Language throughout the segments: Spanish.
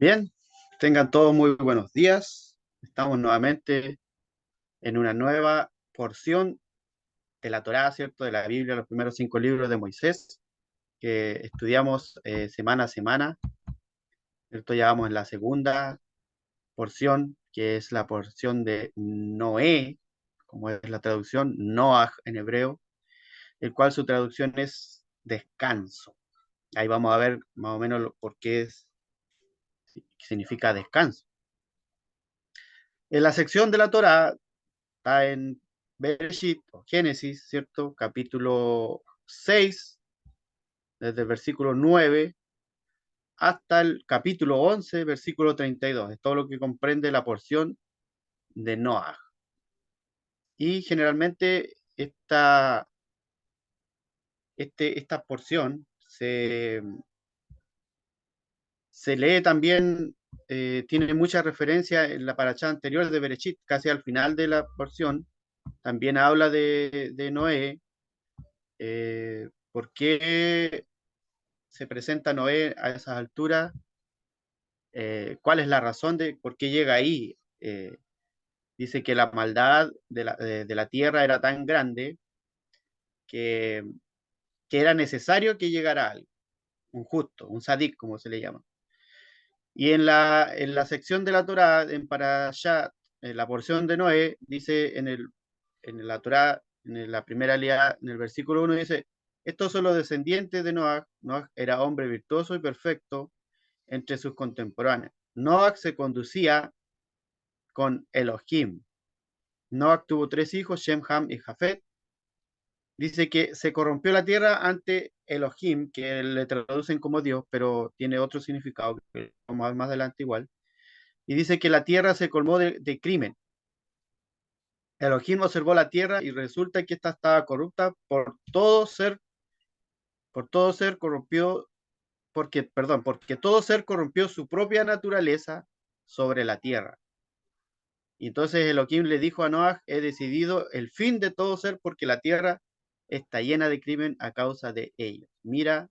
Bien, tengan todos muy buenos días. Estamos nuevamente en una nueva porción de la Torá, ¿cierto? De la Biblia, los primeros 5 libros de Moisés, que estudiamos semana a semana. Esto ya vamos en la segunda porción, que es la porción de Noé, como es la traducción, Noah en hebreo, el cual su traducción es descanso. Ahí vamos a ver más o menos por qué significa descanso. En la sección de la Torá está en Bereshit, o Génesis, ¿cierto? Capítulo 6, desde el versículo 9 hasta el capítulo 11, versículo 32. Es todo lo que comprende la porción de Noah. Y generalmente esta porción se lee también, tiene mucha referencia en la paracha anterior de Bereshit, casi al final de la porción. También habla de Noé. ¿Por qué se presenta Noé a esas alturas? ¿Cuál es la razón de por qué llega ahí? Dice que la maldad de la tierra era tan grande que, que era necesario que llegara alguien, un justo, un sadik, como se le llama. Y en la sección de la Torá, en Parashat, en la porción de Noé, dice en la Torá, la primera línea, en el versículo 1, dice: estos son los descendientes de Noah. Noah era hombre virtuoso y perfecto entre sus contemporáneos. Noah se conducía con Elohim. Noah tuvo 3 hijos, Shem, Ham y Jafet. Dice que se corrompió la tierra ante Elohim, que le traducen como Dios, pero tiene otro significado que vamos a ver más adelante igual. Y dice que la tierra se colmó de crimen. Elohim observó la tierra y resulta que esta estaba corrupta por todo ser corrompió, porque todo ser corrompió su propia naturaleza sobre la tierra. Y entonces Elohim le dijo a Noah: he decidido el fin de todo ser porque la tierra está llena de crimen a causa de ellos. Mira,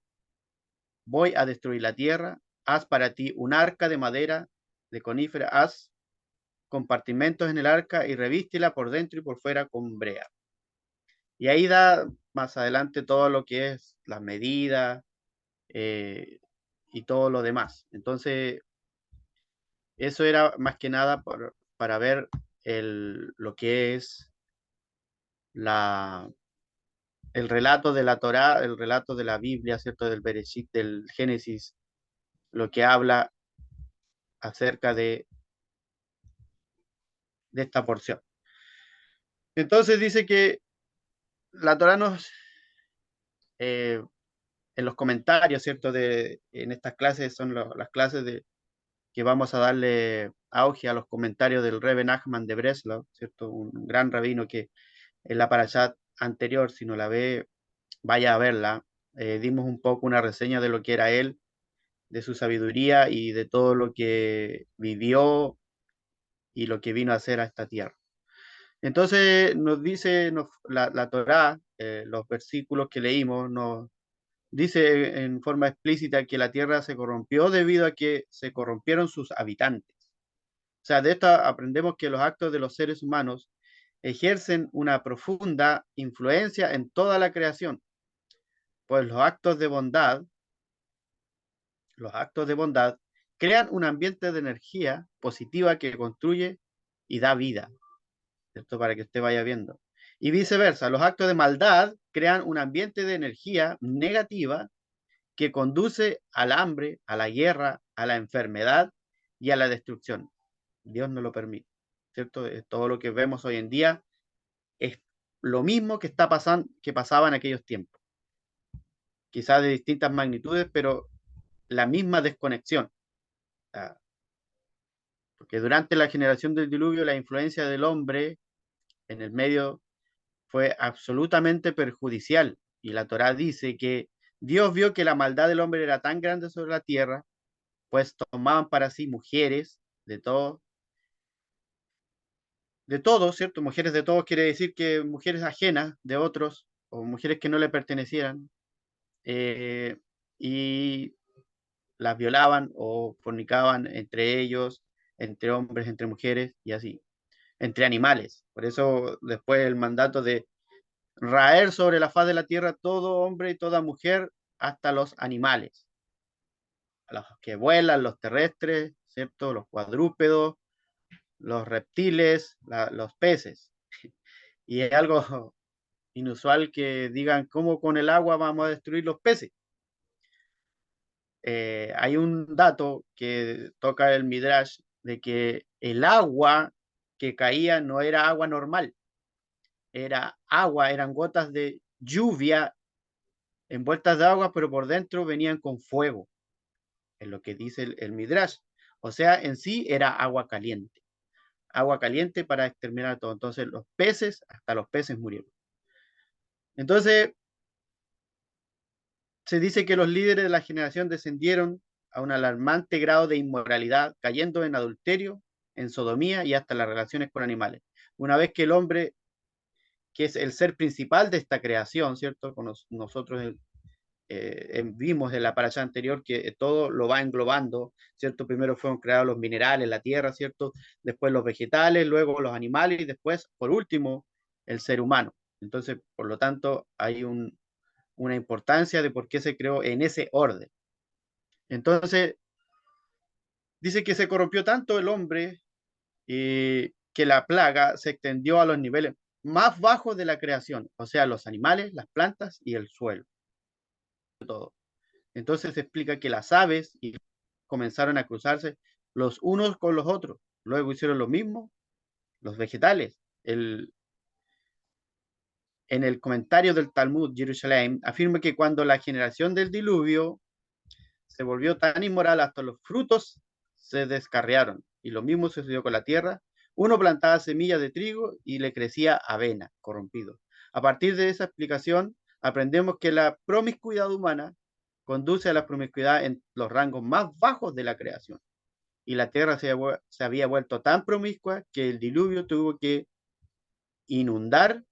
voy a destruir la tierra, haz para ti un arca de madera, de conífera, haz compartimentos en el arca y revístela por dentro y por fuera con brea. Y ahí da más adelante todo lo que es las medidas eh, y todo lo demás. Entonces, eso era más que nada para ver lo que es la, el relato de la Torá, el relato de la Biblia, ¿cierto? Del Bereshit, del Génesis, lo que habla acerca de esta porción. Entonces dice que la Torá eh, en los comentarios, ¿cierto? En estas clases son las clases que vamos a darle auge a los comentarios del Rebbe Nachman de Breslau, ¿cierto? Un gran rabino que en la parashat anterior, si no la ve, vaya a verla. Dimos un poco una reseña de lo que era él, de su sabiduría y de todo lo que vivió y lo que vino a hacer a esta tierra. Entonces nos dice la Torá, los versículos que leímos, nos dice en forma explícita que la tierra se corrompió debido a que se corrompieron sus habitantes. O sea, de esto aprendemos que los actos de los seres humanos ejercen una profunda influencia en toda la creación, pues los actos de bondad crean un ambiente de energía positiva que construye y da vida. Esto para que usted vaya viendo. Y viceversa, los actos de maldad crean un ambiente de energía negativa que conduce al hambre, a la guerra, a la enfermedad y a la destrucción. Dios no lo permite, ¿cierto? Todo lo que vemos hoy en día es lo mismo que está pasando, que pasaba en aquellos tiempos. Quizás de distintas magnitudes, pero la misma desconexión. Porque durante la generación del diluvio, la influencia del hombre en el medio fue absolutamente perjudicial. Y la Torá dice que Dios vio que la maldad del hombre era tan grande sobre la tierra, pues tomaban para sí mujeres de todos, ¿cierto? Mujeres de todos quiere decir que mujeres ajenas de otros o mujeres que no le pertenecieran. Y las violaban o fornicaban entre ellos, entre hombres, entre mujeres y así, entre animales. Por eso después el mandato de raer sobre la faz de la tierra todo hombre y toda mujer, hasta los animales, los que vuelan, los terrestres, ¿cierto? Los cuadrúpedos, los reptiles, los peces. Y es algo inusual que digan cómo con el agua vamos a destruir los peces. Hay un dato que toca el Midrash de que el agua que caía no era agua normal, era agua, eran gotas de lluvia envueltas de agua, pero por dentro venían con fuego, es lo que dice el Midrash. O sea, en sí era agua caliente para exterminar todo. Entonces los peces, hasta los peces murieron. Entonces se dice que los líderes de la generación descendieron a un alarmante grado de inmoralidad, cayendo en adulterio, en sodomía y hasta las relaciones con animales. Una vez que el hombre, que es el ser principal de esta creación, ¿cierto? Con nosotros vimos en la parasha anterior que todo lo va englobando, ¿cierto? Primero fueron creados los minerales, la tierra, ¿cierto? Después los vegetales, luego los animales y después, por último, el ser humano. Entonces, por lo tanto, hay una importancia de por qué se creó en ese orden. Entonces, dice que se corrompió tanto el hombre que la plaga se extendió a los niveles más bajos de la creación, o sea, los animales, las plantas y el suelo, todo. Entonces se explica que las aves comenzaron a cruzarse los unos con los otros. Luego hicieron lo mismo los vegetales. En el comentario del Talmud Jerusalén afirma que cuando la generación del diluvio se volvió tan inmoral, hasta los frutos se descarriaron. Y lo mismo sucedió con la tierra. Uno plantaba semillas de trigo y le crecía avena, corrompido. A partir de esa explicación, aprendemos que la promiscuidad humana conduce a la promiscuidad en los rangos más bajos de la creación. Y la tierra se había vuelto tan promiscua que el diluvio tuvo que inundar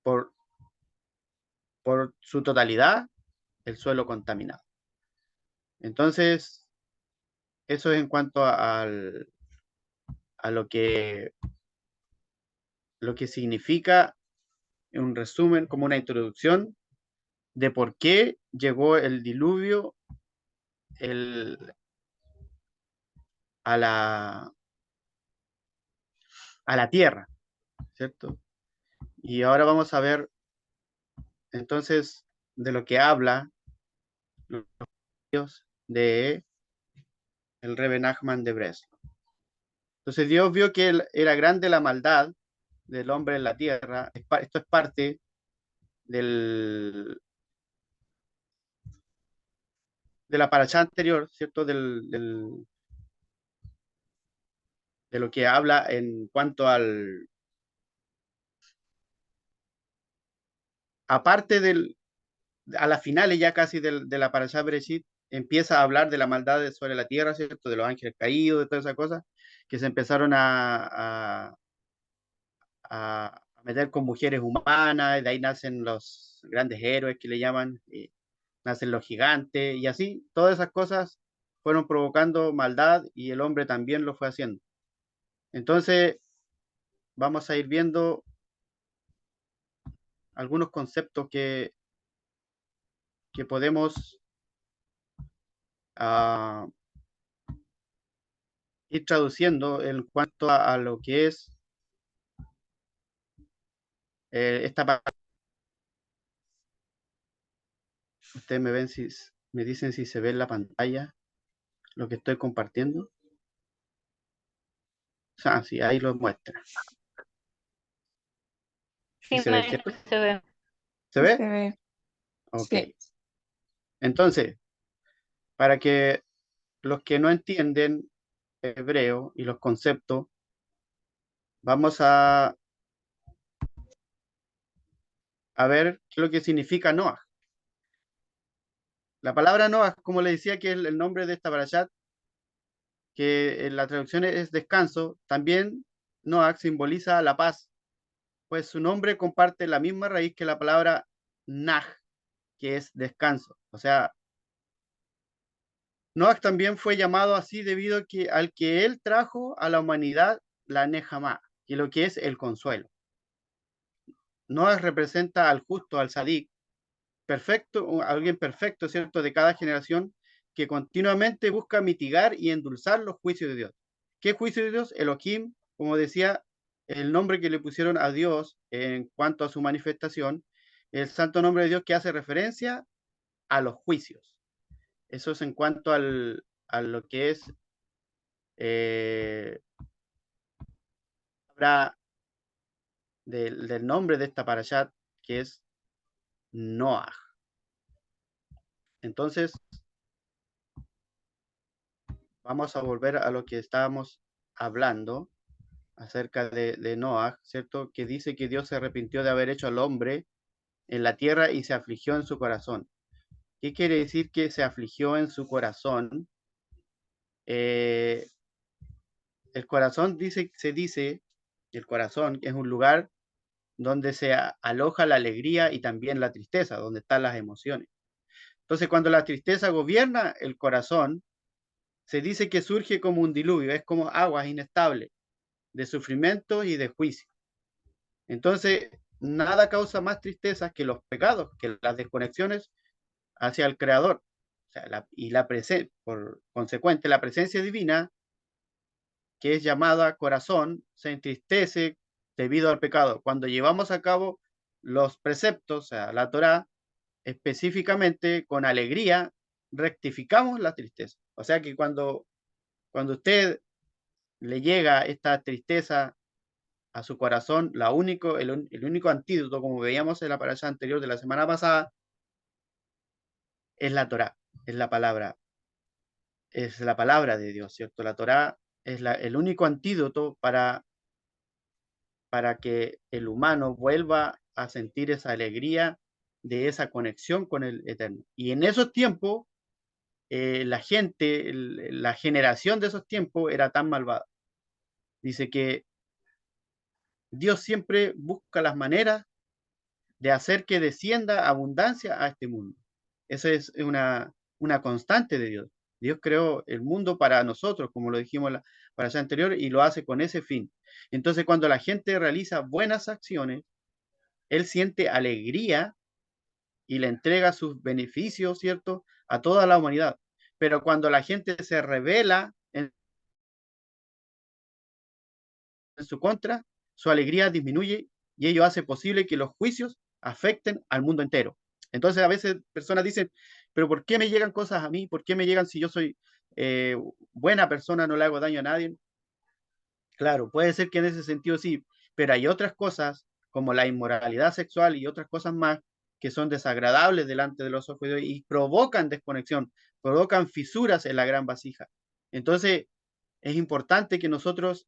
por, por su totalidad el suelo contaminado. Entonces, eso es en cuanto a lo que significa, en un resumen, como una introducción de por qué llegó el diluvio el, a, a la tierra, ¿cierto? Y ahora vamos a ver entonces de lo que habla los Dios de el Rebbe Nachman de Breslau. Entonces Dios vio que era grande la maldad del hombre en la tierra. Esto es parte del, de la paracha anterior, ¿cierto? De lo que habla en cuanto al... Aparte a las finales ya casi de la paracha Bereshit, empieza a hablar de la maldad sobre la tierra, ¿cierto? De los ángeles caídos, de todas esas cosas, que se empezaron a meter con mujeres humanas, y de ahí nacen los grandes héroes que le llaman, nacen los gigantes, y así, todas esas cosas fueron provocando maldad y el hombre también lo fue haciendo. Entonces, vamos a ir viendo algunos conceptos que podemos uh, ir traduciendo en cuanto a lo que es esta parte. Ustedes me ven si me dicen si se ve en la pantalla lo que estoy compartiendo. Ah, sí, ahí lo muestra. ¿Sí Sí, se ve, cierto? se ve. ¿Se ve? Se ve. Ok. Sí. Entonces, para que los que no entienden hebreo y los conceptos, vamos a ver qué es lo que significa Noah. La palabra Noah, como le decía, que es el nombre de esta parashat, que en la traducción es descanso, también Noah simboliza la paz, pues su nombre comparte la misma raíz que la palabra Naj, que es descanso. O sea, Noah también fue llamado así debido a que, al que él trajo a la humanidad la Nejamá, y lo que es el consuelo. Noah representa al justo, al sadik, perfecto, alguien perfecto, ¿cierto?, de cada generación que continuamente busca mitigar y endulzar los juicios de Dios. ¿Qué juicio de Dios? Elohim, como decía, el nombre que le pusieron a Dios en cuanto a su manifestación, el santo nombre de Dios que hace referencia a los juicios. Eso es en cuanto a lo que es habla del nombre de esta parashat, que es Noah. Entonces, vamos a volver a lo que estábamos hablando acerca de Noah, ¿cierto? Que dice que Dios se arrepintió de haber hecho al hombre en la tierra y se afligió en su corazón. ¿Qué quiere decir que se afligió en su corazón? Eh, el corazón se dice, el corazón es un lugar donde se aloja la alegría y también la tristeza, donde están las emociones. Entonces, cuando la tristeza gobierna el corazón, se dice que surge como un diluvio, es como aguas inestables de sufrimiento y de juicio. Entonces, nada causa más tristeza que los pecados, que las desconexiones hacia el Creador. O sea, por consecuente, la presencia divina, que es llamada corazón, se entristece debido al pecado. Cuando llevamos a cabo los preceptos, o sea, la Torá, específicamente con alegría, rectificamos la tristeza. O sea que cuando usted le llega esta tristeza a su corazón, el único antídoto, como veíamos en la parasha anterior de la semana pasada, es la Torá, es la palabra de Dios, ¿cierto? La Torá es el único antídoto para que el humano vuelva a sentir esa alegría de esa conexión con el Eterno. Y en esos tiempos, la gente, la generación de esos tiempos era tan malvada. Dice que Dios siempre busca las maneras de hacer que descienda abundancia a este mundo. Esa es una constante de Dios. Dios creó el mundo para nosotros, como lo dijimos para allá anterior, y lo hace con ese fin. Entonces, cuando la gente realiza buenas acciones, Él siente alegría y le entrega sus beneficios, ¿cierto?, a toda la humanidad. Pero cuando la gente se revela en su contra, su alegría disminuye y ello hace posible que los juicios afecten al mundo entero. Entonces a veces personas dicen, pero ¿por qué me llegan cosas a mí? ¿Por qué me llegan si yo soy buena persona, no le hago daño a nadie? Claro, puede ser que en ese sentido sí, pero hay otras cosas como la inmoralidad sexual y otras cosas más que son desagradables delante de los ojos de Dios y provocan desconexión, provocan fisuras en la gran vasija. Entonces, es importante que nosotros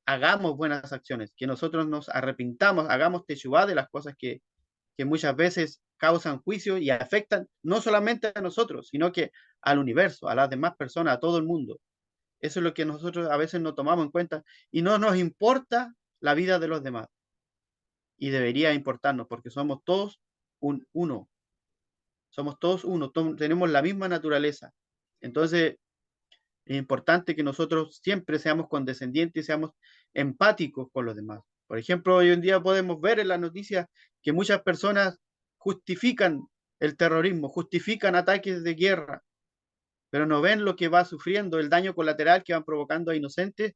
hagamos buenas acciones, que nosotros nos arrepintamos, hagamos teshuvá de las cosas que muchas veces causan juicio y afectan no solamente a nosotros, sino que al universo, a las demás personas, a todo el mundo. Eso es lo que nosotros a veces no tomamos en cuenta y no nos importa la vida de los demás. Y debería importarnos porque somos todos uno, somos todos uno, tenemos la misma naturaleza. Entonces, es importante que nosotros siempre seamos condescendientes y seamos empáticos con los demás. Por ejemplo, hoy en día podemos ver en las noticias que muchas personas justifican el terrorismo, justifican ataques de guerra, pero no ven lo que va sufriendo, el daño colateral que van provocando a inocentes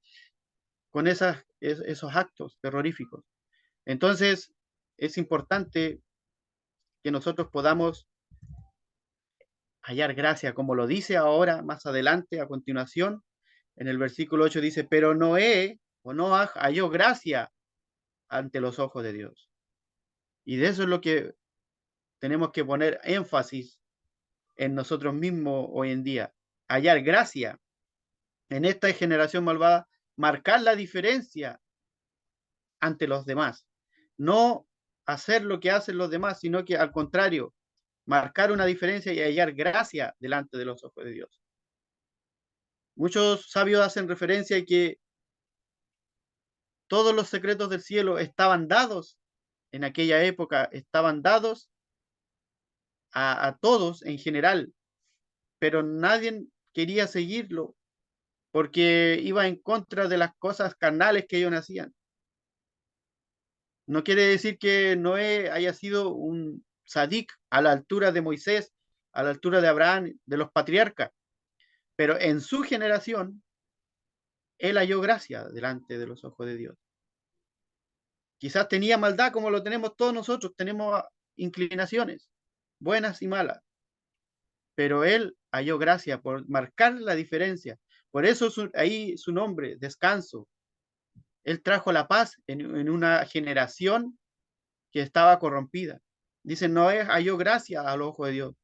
con esos actos terroríficos. Entonces, es importante que nosotros podamos hallar gracia, como lo dice ahora, más adelante, a continuación, en el versículo 8 dice, pero Noé o Noah halló gracia ante los ojos de Dios. Y de eso es lo que tenemos que poner énfasis en nosotros mismos hoy en día. Hallar gracia en esta generación malvada, marcar la diferencia ante los demás. No hacer lo que hacen los demás, sino que al contrario, marcar una diferencia y hallar gracia delante de los ojos de Dios. Muchos sabios hacen referencia a que todos los secretos del cielo estaban dados en aquella época, estaban dados a todos en general, pero nadie quería seguirlo porque iba en contra de las cosas carnales que ellos hacían. No quiere decir que Noé haya sido un sadik a la altura de Moisés, a la altura de Abraham, de los patriarcas, pero en su generación él halló gracia delante de los ojos de Dios. Quizás tenía maldad como lo tenemos todos nosotros, tenemos inclinaciones, buenas y malas, pero él halló gracia por marcar la diferencia. Por eso ahí su nombre, descanso. Él trajo la paz en una generación que estaba corrompida. Dice, Noé halló gracia a los ojos de Dios.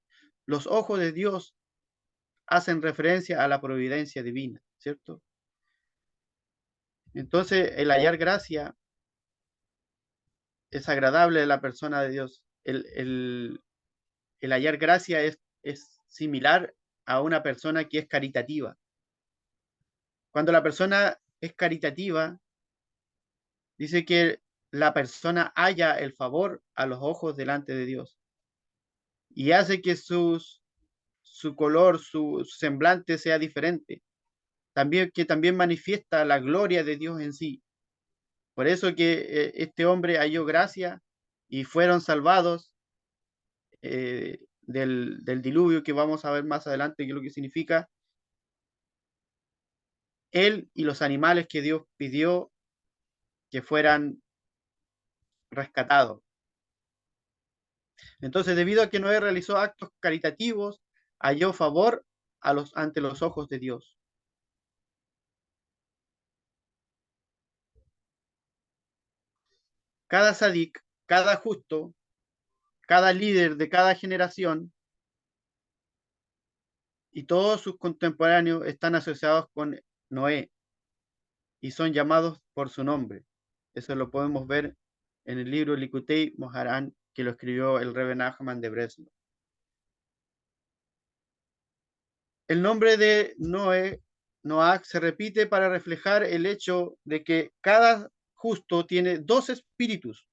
Los ojos de Dios hacen referencia a la providencia divina, ¿cierto? Entonces, el hallar gracia es agradable de la persona de Dios. El hallar gracia es similar a una persona que es caritativa. Cuando la persona es caritativa, dice que la persona halla el favor a los ojos delante de Dios y hace que su color, su semblante sea diferente. También que también manifiesta la gloria de Dios en sí. Por eso que este hombre halló gracia y fueron salvados del diluvio que vamos a ver más adelante, qué es lo que significa, él y los animales que Dios pidió que fueran rescatados. Entonces, debido a que Noé realizó actos caritativos, halló favor ante los ojos de Dios. Cada sadik, cada justo, cada líder de cada generación y todos sus contemporáneos están asociados con Noé y son llamados por su nombre. Eso lo podemos ver en el libro Likutei Moharan, que lo escribió el Rebbe Nachman de Breslov. El nombre de Noach, se repite para reflejar el hecho de que cada justo tiene dos espíritus,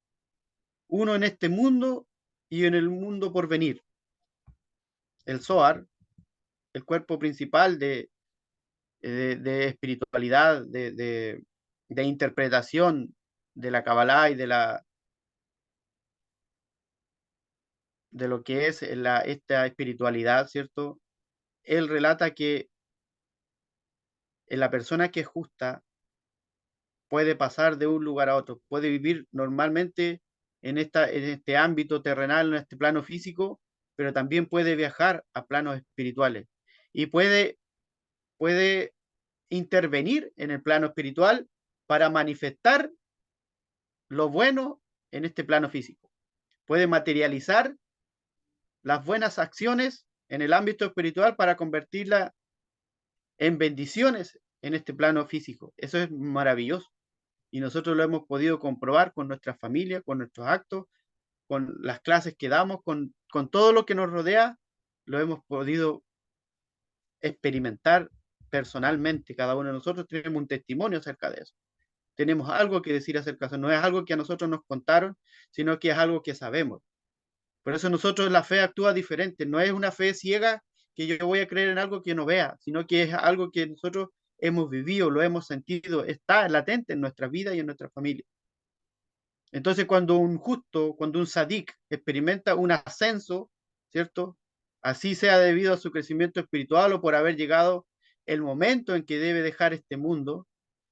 uno en este mundo y en el mundo por venir. El Zohar, el cuerpo principal de espiritualidad, de interpretación de la Kabbalah y de lo que es esta espiritualidad, ¿cierto? Él relata que la persona que es justa puede pasar de un lugar a otro, puede vivir normalmente en este ámbito terrenal, en este plano físico, pero también puede viajar a planos espirituales y puede intervenir en el plano espiritual para manifestar lo bueno en este plano físico. Puede materializar las buenas acciones en el ámbito espiritual para convertirla en bendiciones en este plano físico. Eso es maravilloso. Y nosotros lo hemos podido comprobar con nuestra familia, con nuestros actos, con las clases que damos, con todo lo que nos rodea, lo hemos podido experimentar personalmente. Cada uno de nosotros tenemos un testimonio acerca de eso. Tenemos algo que decir acerca de eso. No es algo que a nosotros nos contaron, sino que es algo que sabemos. Por eso nosotros la fe actúa diferente. No es una fe ciega que yo voy a creer en algo que no vea, sino que es algo que nosotros hemos vivido, lo hemos sentido, está latente en nuestra vida y en nuestra familia. Entonces, cuando un justo, cuando un sadik experimenta un ascenso, ¿cierto? Así sea debido a su crecimiento espiritual o por haber llegado el momento en que debe dejar este mundo,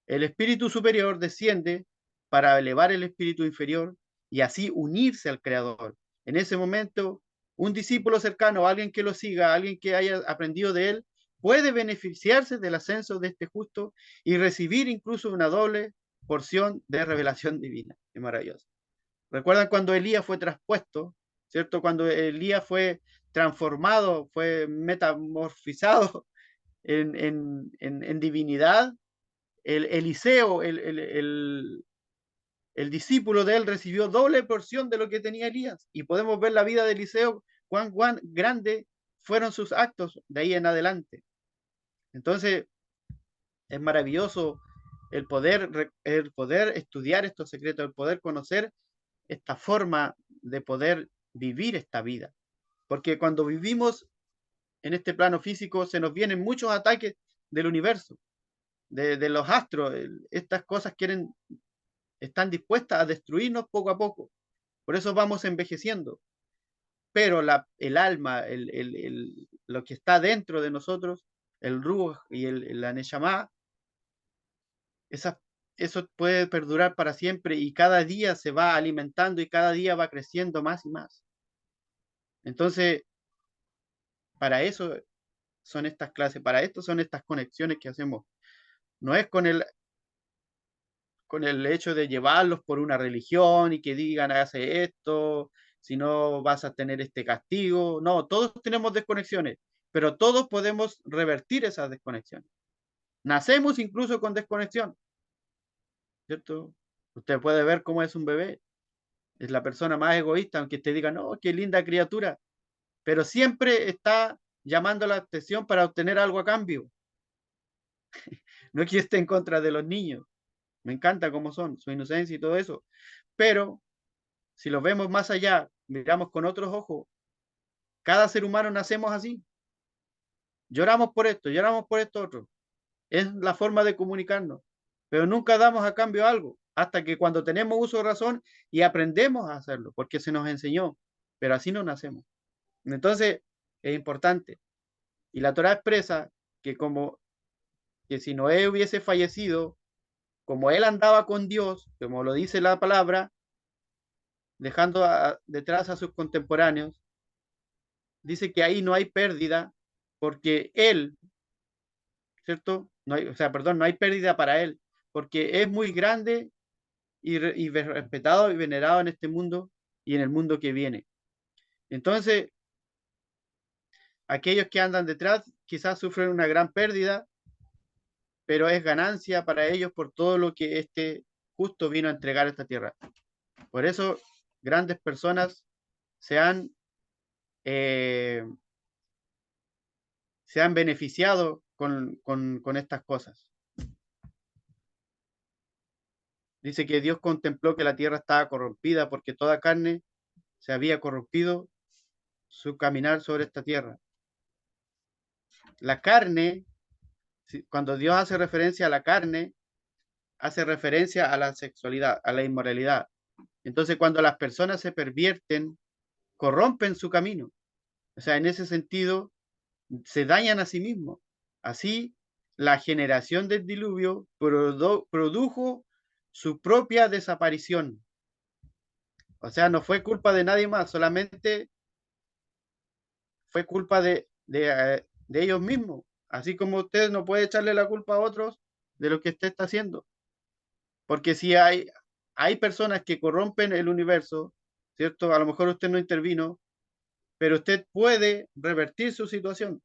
el espíritu superior desciende para elevar el espíritu inferior y así unirse al Creador. En ese momento, un discípulo cercano, alguien que lo siga, alguien que haya aprendido de él, puede beneficiarse del ascenso de este justo y recibir incluso una doble porción de revelación divina. Es maravilloso. ¿Recuerdan cuando Elías fue traspuesto? ¿Cierto? Cuando Elías fue transformado, fue metamorfizado en divinidad, Eliseo, el discípulo de él, recibió doble porción de lo que tenía Elías. Y podemos ver la vida de Eliseo, cuán grande fueron sus actos de ahí en adelante. Entonces, es maravilloso el poder estudiar estos secretos, el poder conocer esta forma de poder vivir esta vida. porque cuando vivimos en este plano físico se nos vienen muchos ataques del universo, de los astros. Estas cosas están dispuestas a destruirnos poco a poco. Por eso vamos envejeciendo. Pero el alma, lo que está dentro de nosotros, el Ruh y la Neshama, esa, eso puede perdurar para siempre y cada día se va alimentando y cada día va creciendo más y más. Entonces, para eso son estas clases, para esto son estas conexiones que hacemos. No es con el hecho de llevarlos por una religión y que digan, hace esto, si no vas a tener este castigo. No, todos tenemos desconexiones, pero todos podemos revertir esas desconexiones. Nacemos incluso con desconexión, ¿cierto? Usted puede ver cómo es un bebé. Es la persona más egoísta, aunque te diga, no, qué linda criatura, pero siempre está llamando la atención para obtener algo a cambio. No es que esté en contra de los niños. Me encanta cómo son, su inocencia y todo eso. Pero si los vemos más allá, miramos con otros ojos, cada ser humano nacemos así. Lloramos por esto otro. Es la forma de comunicarnos, pero nunca damos a cambio algo, hasta que cuando tenemos uso de razón y aprendemos a hacerlo, porque se nos enseñó, pero así no nacemos. Entonces, es importante. Y la Torah expresa que que si Noé hubiese fallecido, como él andaba con Dios, como lo dice la palabra, dejando detrás a sus contemporáneos, dice que ahí no hay pérdida porque él, ¿cierto? No hay, o sea, perdón, no hay pérdida para él, porque es muy grande y respetado y venerado en este mundo y en el mundo que viene. Entonces, aquellos que andan detrás quizás sufren una gran pérdida, pero es ganancia para ellos por todo lo que este justo vino a entregar a esta tierra. Por eso, grandes personas se han, eh, se han beneficiado con estas cosas. Dice que Dios contempló que la tierra estaba corrompida porque toda carne se había corrompido su caminar sobre esta tierra. La carne, cuando Dios hace referencia a la carne, hace referencia a la sexualidad, a la inmoralidad. Entonces, cuando las personas se pervierten, corrompen su camino. O sea, en ese sentido, se dañan a sí mismos. Así, la generación del diluvio produjo su propia desaparición. O sea, no fue culpa de nadie más, solamente fue culpa de ellos mismos. Así como usted no puede echarle la culpa a otros de lo que usted está haciendo. Porque si hay personas que corrompen el universo, ¿cierto? A lo mejor usted no intervino, pero usted puede revertir su situación,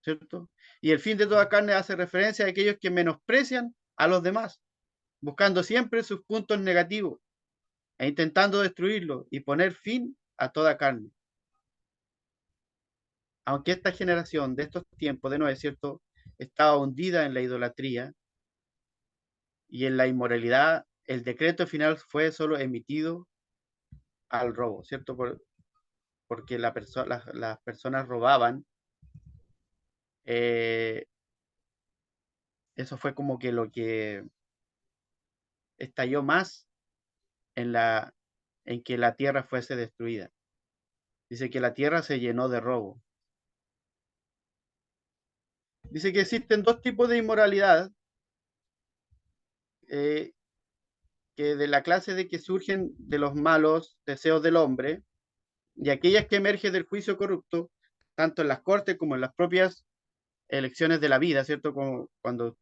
¿cierto? Y el fin de toda carne hace referencia a aquellos que menosprecian a los demás, buscando siempre sus puntos negativos e intentando destruirlos y poner fin a toda carne. Aunque esta generación de estos tiempos de Noé, ¿cierto?, estaba hundida en la idolatría y en la inmoralidad, el decreto final fue solo emitido al robo, ¿cierto? Porque las personas robaban. eh, Eso fue como que lo que estalló más en en que la tierra fuese destruida. Dice que la tierra se llenó de robo. Dice que existen dos tipos de inmoralidad, eh, que de la clase de que surgen de los malos deseos del hombre y aquellas que emergen del juicio corrupto, tanto en las cortes como en las propias elecciones de la vida, ¿cierto? Como cuando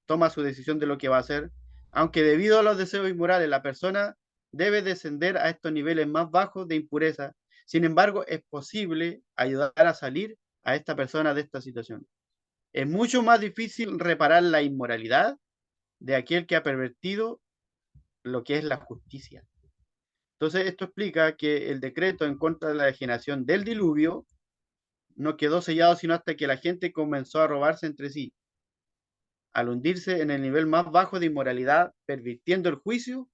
toma su decisión de lo que va a hacer, aunque debido a los deseos inmorales la persona debe descender a estos niveles más bajos de impureza. Sin embargo, es posible ayudar a salir a esta persona de esta situación. Es mucho más difícil reparar la inmoralidad de aquel que ha pervertido lo que es la justicia. Entonces, esto explica que el decreto en contra de la generación del diluvio no quedó sellado sino hasta que la gente comenzó a robarse entre sí, al hundirse en el nivel más bajo de inmoralidad, pervirtiendo el juicio,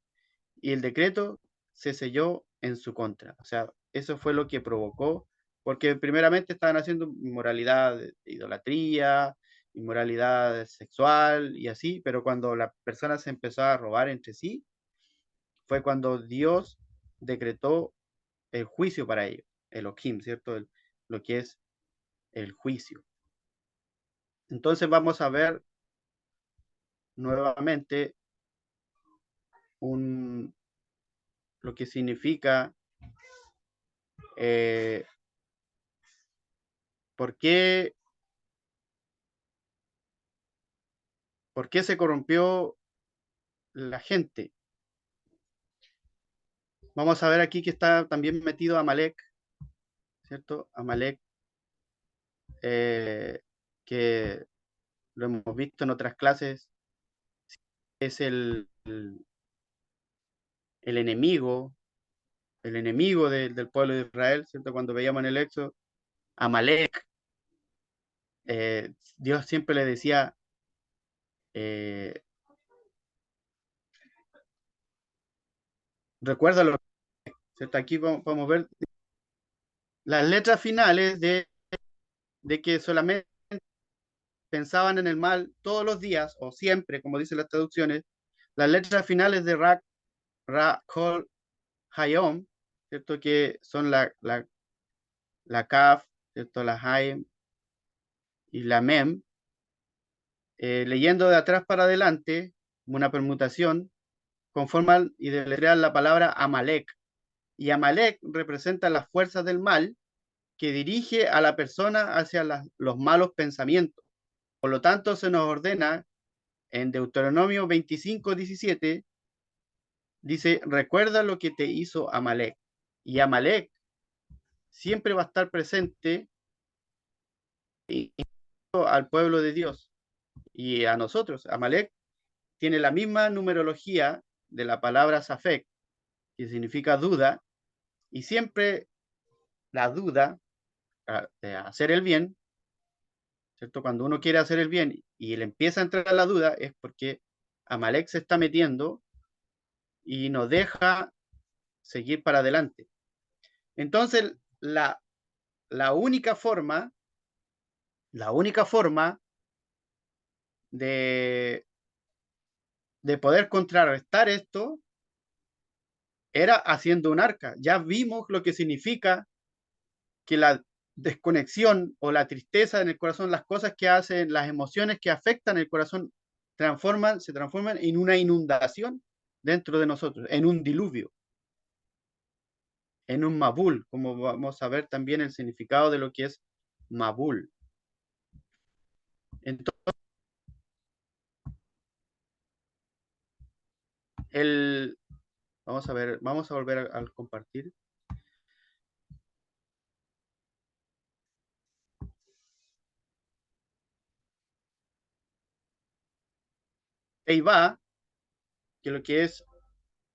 y el decreto se selló en su contra. O sea, eso fue lo que provocó, porque primeramente estaban haciendo inmoralidad, idolatría, inmoralidad sexual y así, pero cuando la persona se empezó a robar entre sí, fue cuando Dios decretó el juicio para ellos, Elohim, ¿cierto? Lo que es el juicio. Entonces vamos a ver nuevamente lo que significa eh, por qué, por qué se corrompió la gente. Vamos a ver aquí que está también metido Amalek, ¿cierto? Amalek, que lo hemos visto en otras clases, es el enemigo del pueblo de Israel, ¿cierto? Cuando veíamos en el Éxodo, Amalek, Dios siempre le decía, eh, recuérdalo, ¿cierto? Aquí podemos ver las letras finales de que solamente pensaban en el mal todos los días, o siempre, como dicen las traducciones, las letras finales de Ra, Kol, Hayom, ¿cierto? Que son la Kaf, ¿cierto? La Hayem y la Mem, leyendo de atrás para adelante, como una permutación, conforman y deletrean la palabra Amalek. Y Amalek representa las fuerzas del mal que dirige a la persona hacia los malos pensamientos. Por lo tanto, se nos ordena en Deuteronomio 25:17, dice, recuerda lo que te hizo Amalek. Y Amalek siempre va a estar presente al pueblo de Dios y a nosotros. Amalek tiene la misma numerología de la palabra Safek, que significa duda, y siempre la duda de hacer el bien, ¿cierto? Cuando uno quiere hacer el bien y le empieza a entrar la duda, es porque Amalek se está metiendo y nos deja seguir para adelante. Entonces, la única forma, la única forma de, de poder contrarrestar esto era haciendo un arca. Ya vimos lo que significa que la desconexión o la tristeza en el corazón, las cosas que hacen, las emociones que afectan el corazón, se transforman en una inundación dentro de nosotros, en un diluvio, en un mabul, como vamos a ver también el significado de lo que es mabul. Entonces, vamos a ver, vamos a volver al compartir. Eiva, que lo que es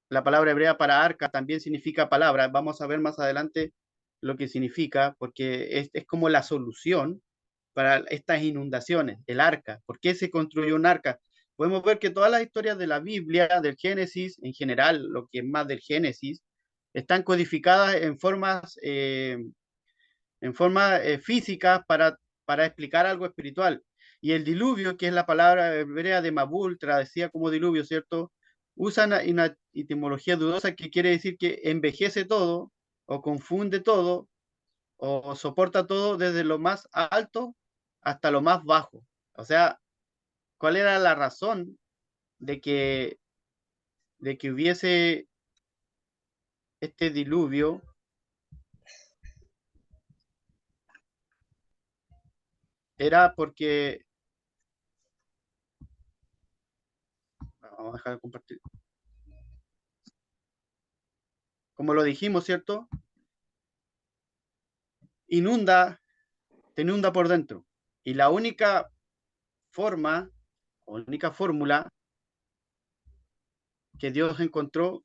la palabra hebrea para arca también significa palabra. Vamos a ver más adelante lo que significa, porque es como la solución para estas inundaciones, el arca. ¿Por qué se construyó un arca? Podemos ver que todas las historias de la Biblia, del Génesis, en general, lo que es más del Génesis, están codificadas en forma físicas para explicar algo espiritual. Y el diluvio, que es la palabra hebrea de Mabul, traducida como diluvio, ¿cierto? Usan una etimología dudosa que quiere decir que envejece todo, o confunde todo, o soporta todo desde lo más alto hasta lo más bajo. O sea, ¿cuál era la razón de que hubiese este diluvio? Era porque, vamos a dejar de compartir, como lo dijimos, ¿cierto? Inunda, te inunda por dentro. Y la única forma, o única fórmula que Dios encontró,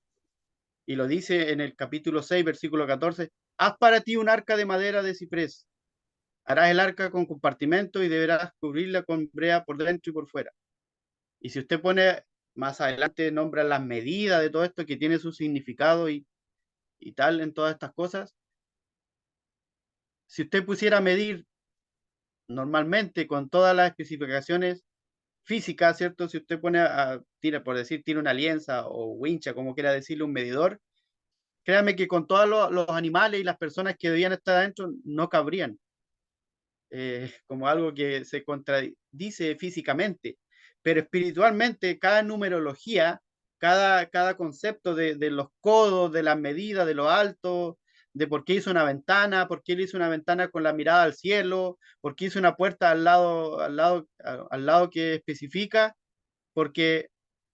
y lo dice en el capítulo 6, versículo 14, haz para ti un arca de madera de ciprés. Harás el arca con compartimento y deberás cubrirla con brea por dentro y por fuera. Y si usted pone más adelante, nombra las medidas de todo esto que tiene su significado y tal en todas estas cosas, si usted pusiera a medir normalmente con todas las especificaciones físicas, ¿cierto? Si usted pone tira, por decir, tira una lienza o wincha, como quiera decirle, un medidor, créame que con todos los animales y las personas que debían estar adentro no cabrían, como algo que se contradice físicamente, pero espiritualmente cada numerología, cada concepto de los codos, de las medidas, de lo alto, de por qué hizo una ventana, por qué él hizo una ventana con la mirada al cielo, por qué hizo una puerta al lado que especifica, porque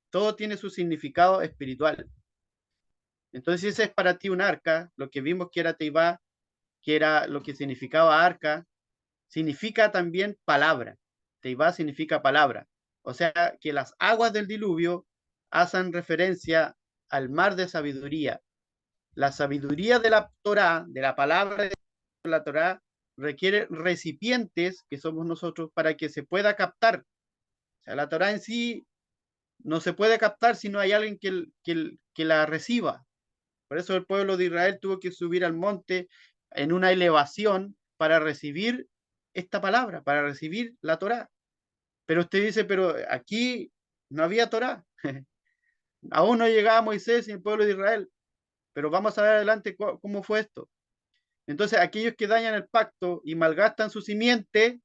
todo tiene su significado espiritual. Entonces, si ese es para ti un arca, lo que vimos que era Teibá, que era lo que significaba arca, significa también palabra. Teibá significa palabra. O sea, que las aguas del diluvio hacen referencia al mar de sabiduría. La sabiduría de la Torá, de la palabra de la Torá, requiere recipientes, que somos nosotros, para que se pueda captar. O sea, la Torá en sí no se puede captar si no hay alguien que la reciba. Por eso el pueblo de Israel tuvo que subir al monte en una elevación para recibir esta palabra, para recibir la Torá. Pero usted dice, pero aquí no había Torá. Aún no llegaba Moisés y el pueblo de Israel. Pero vamos a ver adelante cómo fue esto. Entonces, aquellos que dañan el pacto y malgastan su simiente,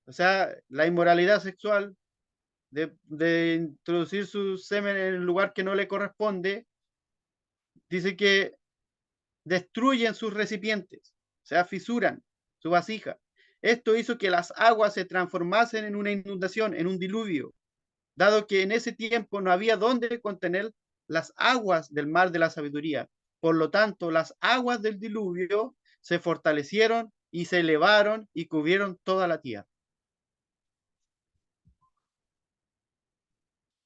o sea, la inmoralidad sexual, de introducir su semen en el lugar que no le corresponde, dice que destruyen sus recipientes, o sea, fisuran su vasija. Esto hizo que las aguas se transformasen en una inundación, en un diluvio, dado que en ese tiempo no había dónde contener las aguas del mar de la sabiduría. Por lo tanto, las aguas del diluvio se fortalecieron y se elevaron y cubrieron toda la tierra.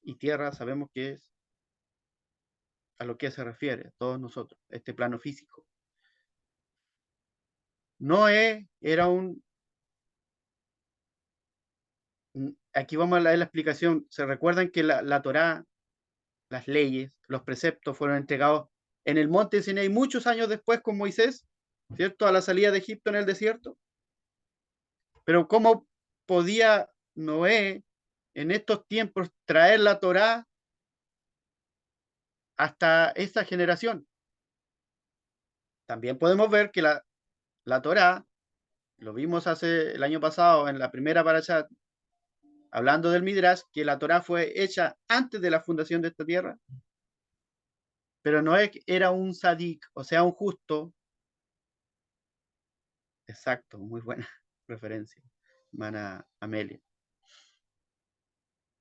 Y tierra sabemos que es a lo que se refiere todos nosotros, este plano físico. Noé era aquí vamos a leer la explicación. Se recuerdan que la Torá, las leyes, los preceptos fueron entregados en el monte Sinaí muchos años después con Moisés, ¿cierto? A la salida de Egipto en el desierto. Pero ¿cómo podía Noé en estos tiempos traer la Torá hasta esta generación? También podemos ver que la Torá, lo vimos el año pasado en la primera parasha, hablando del Midrash, que la Torá fue hecha antes de la fundación de esta tierra, pero Noé era un sadik, o sea, un justo. Exacto, muy buena referencia, hermana Amelia.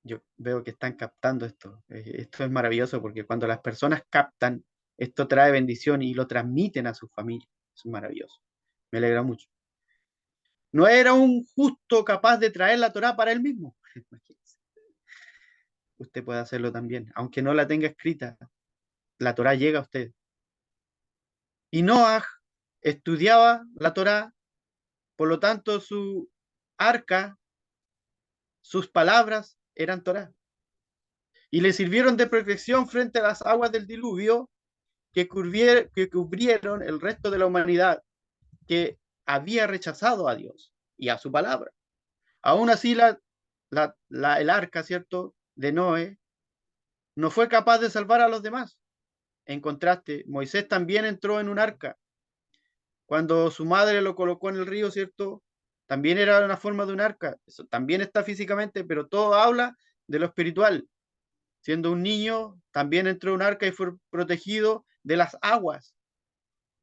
Yo veo que están captando esto. Esto es maravilloso porque cuando las personas captan, esto trae bendición y lo transmiten a sus familias. Es maravilloso. Me alegra mucho. No era un justo capaz de traer la Torá para él mismo. Usted puede hacerlo también, aunque no la tenga escrita. La Torá llega a usted. Y Noah estudiaba la Torá, por lo tanto su arca, sus palabras eran Torá. Y le sirvieron de protección frente a las aguas del diluvio que cubrieron el resto de la humanidad que había rechazado a Dios y a su palabra. Aún así, el arca, ¿cierto?, de Noé no fue capaz de salvar a los demás. En contraste, Moisés también entró en un arca. Cuando su madre lo colocó en el río, ¿cierto? También era una forma de un arca. Eso también está físicamente, pero todo habla de lo espiritual. Siendo un niño, también entró en un arca y fue protegido de las aguas.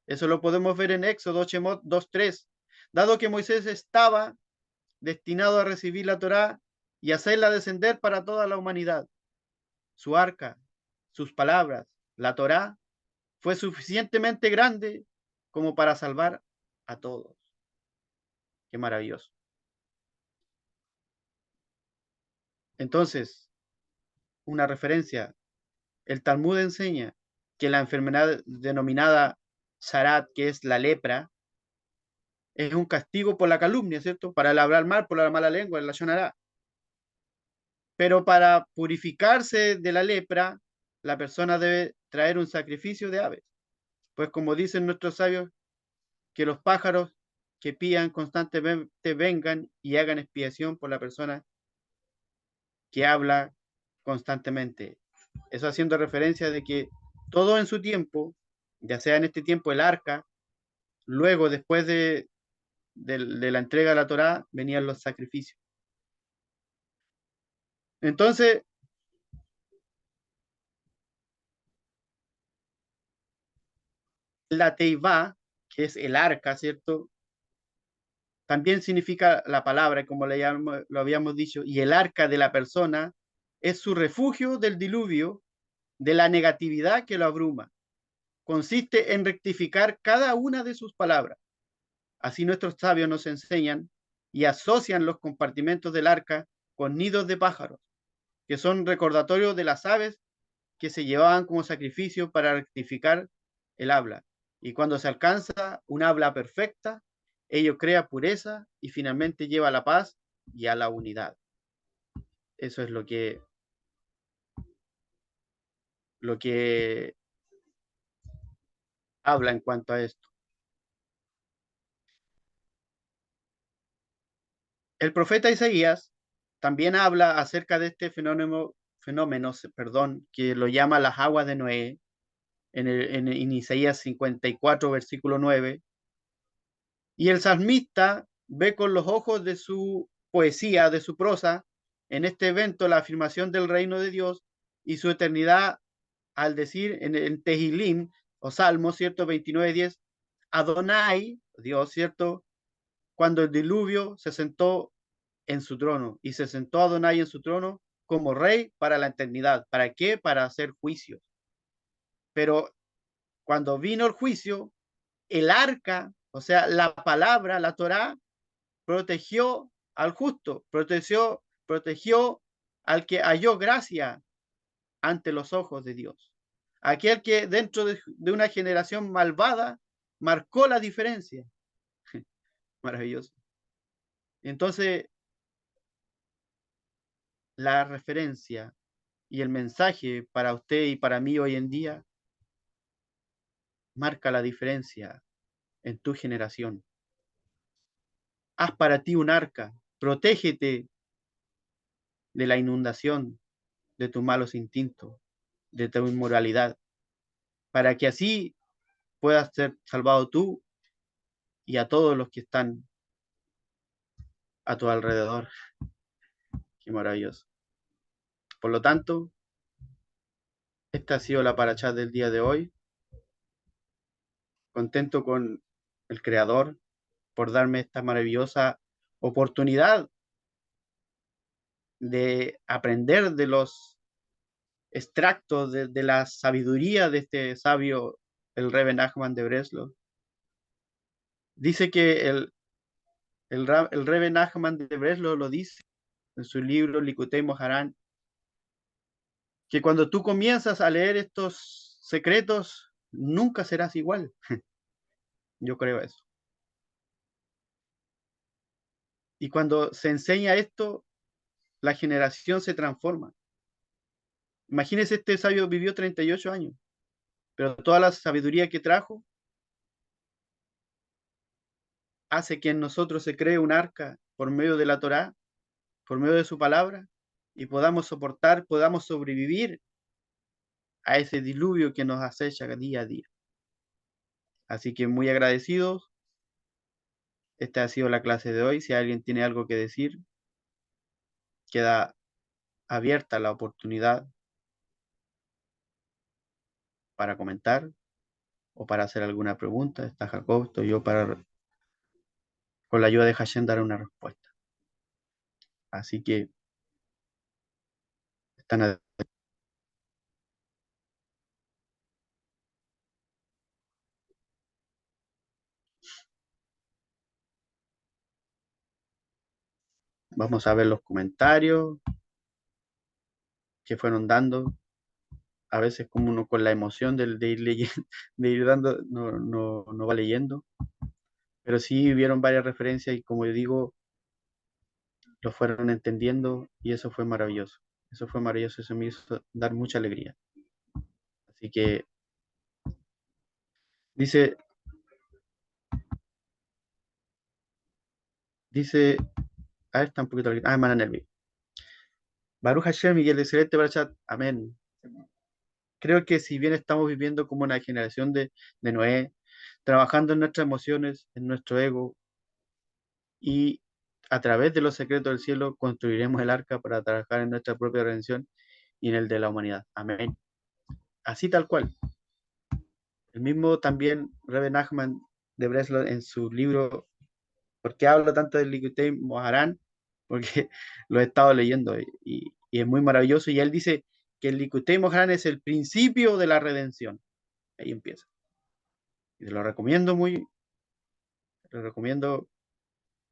Eso lo podemos ver en Éxodo 2:3. Dado que Moisés estaba destinado a recibir la Torá y hacerla descender para toda la humanidad, su arca, sus palabras, la Torá, fue suficientemente grande como para salvar a todos. Qué maravilloso. Entonces, una referencia. El Talmud enseña que la enfermedad denominada Sarat, que es la lepra, es un castigo por la calumnia, ¿cierto? Para el hablar mal, por la mala lengua, el lashon hará. Pero para purificarse de la lepra, la persona debe traer un sacrificio de aves. Pues como dicen nuestros sabios, que los pájaros que pidan constantemente vengan y hagan expiación por la persona que habla constantemente. Eso haciendo referencia de que todo en su tiempo, ya sea en este tiempo el arca, luego después de la entrega de la Torá, venían los sacrificios. Entonces, la Teivá, que es el arca, ¿cierto? También significa la palabra, como lo habíamos dicho, y el arca de la persona es su refugio del diluvio, de la negatividad que lo abruma. Consiste en rectificar cada una de sus palabras. Así nuestros sabios nos enseñan y asocian los compartimentos del arca con nidos de pájaros, que son recordatorios de las aves que se llevaban como sacrificio para rectificar el habla. Y cuando se alcanza un habla perfecta, ello crea pureza y finalmente lleva a la paz y a la unidad. Eso es lo que habla en cuanto a esto. El profeta Isaías también habla acerca de este fenómeno, perdón, que lo llama las aguas de Noé, en Isaías 54, versículo 9, y el salmista ve con los ojos de su poesía, de su prosa, en este evento la afirmación del reino de Dios y su eternidad al decir en Tehilim o Salmo, ¿cierto? 29:10, Adonai, Dios, ¿cierto? Cuando el diluvio se sentó en su trono y se sentó Adonai en su trono como rey para la eternidad. ¿Para qué? Para hacer juicios. Pero cuando vino el juicio, el arca, o sea, la palabra, la Torá, protegió al justo, protegió al que halló gracia ante los ojos de Dios. Aquel que dentro de una generación malvada marcó la diferencia. Maravilloso. Entonces, la referencia y el mensaje para usted y para mí hoy en día marca la diferencia en tu generación. Haz para ti un arca, protégete de la inundación de tus malos instintos, de tu inmoralidad, para que así puedas ser salvado tú y a todos los que están a tu alrededor. Qué maravilloso. Por lo tanto, esta ha sido la parachá del día de hoy. Contento con el Creador por darme esta maravillosa oportunidad de aprender de los extractos de la sabiduría de este sabio, el Rebbe Nachman de Breslau. Dice que el Rebbe Nachman de Breslau lo dice en su libro Likutei Moharan, que cuando tú comienzas a leer estos secretos, nunca serás igual. Yo creo eso. Y cuando se enseña esto, la generación se transforma. Imagínese, este sabio vivió 38 años, pero toda la sabiduría que trajo hace que en nosotros se cree un arca por medio de la Torá, por medio de su palabra, y podamos soportar, podamos sobrevivir a ese diluvio que nos acecha día a día. Así que muy agradecidos. Esta ha sido la clase de hoy. Si alguien tiene algo que decir, queda abierta la oportunidad para comentar o para hacer alguna pregunta. Está Jacob, estoy yo para, con la ayuda de Hashem, dar una respuesta. Así que están a... Vamos a ver los comentarios que fueron dando. A veces como uno con la emoción de ir leyendo, de ir dando, no va leyendo. Pero sí vieron varias referencias y como yo digo, lo fueron entendiendo y eso fue maravilloso. Eso fue maravilloso, eso me hizo dar mucha alegría. Así que dice, Dice, a ver, está un poquito. Ah, Manan Elvi. Baruch Hashem, Miguel, excelente para chat. Amén. Creo que si bien estamos viviendo como una generación de Noé, trabajando en nuestras emociones, en nuestro ego, y a través de los secretos del cielo construiremos el arca para trabajar en nuestra propia redención y en el de la humanidad. Amén. Así tal cual. El mismo también Rebe Nachman de Breslau en su libro ¿Por qué hablo tanto del Likutei Moharan? Porque lo he estado leyendo y es muy maravilloso. Y él dice que el Likutei Moharan es el principio de la redención. Ahí empieza. Y lo recomiendo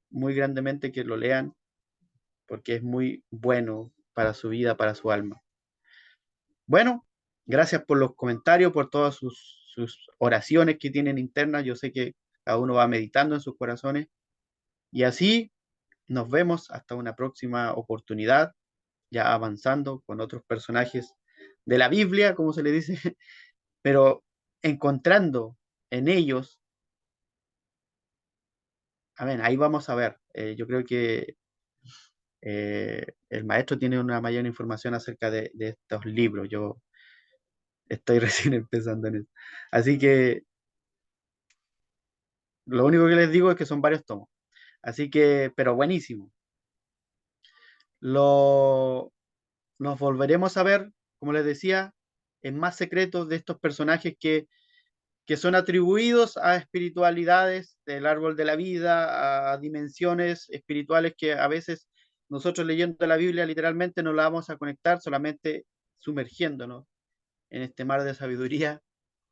muy grandemente que lo lean porque es muy bueno para su vida, para su alma. Bueno, gracias por los comentarios, por todas sus oraciones que tienen internas. Yo sé que cada uno va meditando en sus corazones. Y así nos vemos hasta una próxima oportunidad, ya avanzando con otros personajes de la Biblia, como se le dice, pero encontrando en ellos, a ver, ahí vamos a ver. Yo creo que el maestro tiene una mayor información acerca de estos libros. Yo estoy recién empezando en eso. Así que lo único que les digo es que son varios tomos. Así que, pero buenísimo. Lo, nos volveremos a ver, como les decía, en más secretos de estos personajes que son atribuidos a espiritualidades del árbol de la vida, a dimensiones espirituales que a veces nosotros leyendo la Biblia literalmente no la vamos a conectar, solamente sumergiéndonos en este mar de sabiduría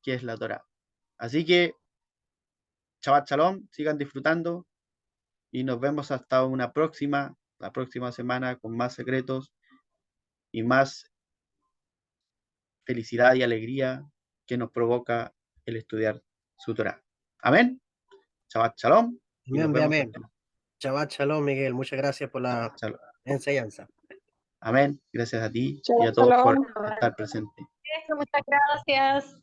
que es la Torá. Así que, Shabbat Shalom, sigan disfrutando y nos vemos hasta la próxima semana con más secretos y más felicidad y alegría que nos provoca el estudiar su Torah. Amén. Shabbat Shalom y nos Amén, vemos amén. hasta la Shabbat Shalom, Miguel. Muchas gracias por la Shabbat Shalom. enseñanza. Amén. Gracias a ti y a Shalom, todos por shalom. estar presentes. Muchas gracias.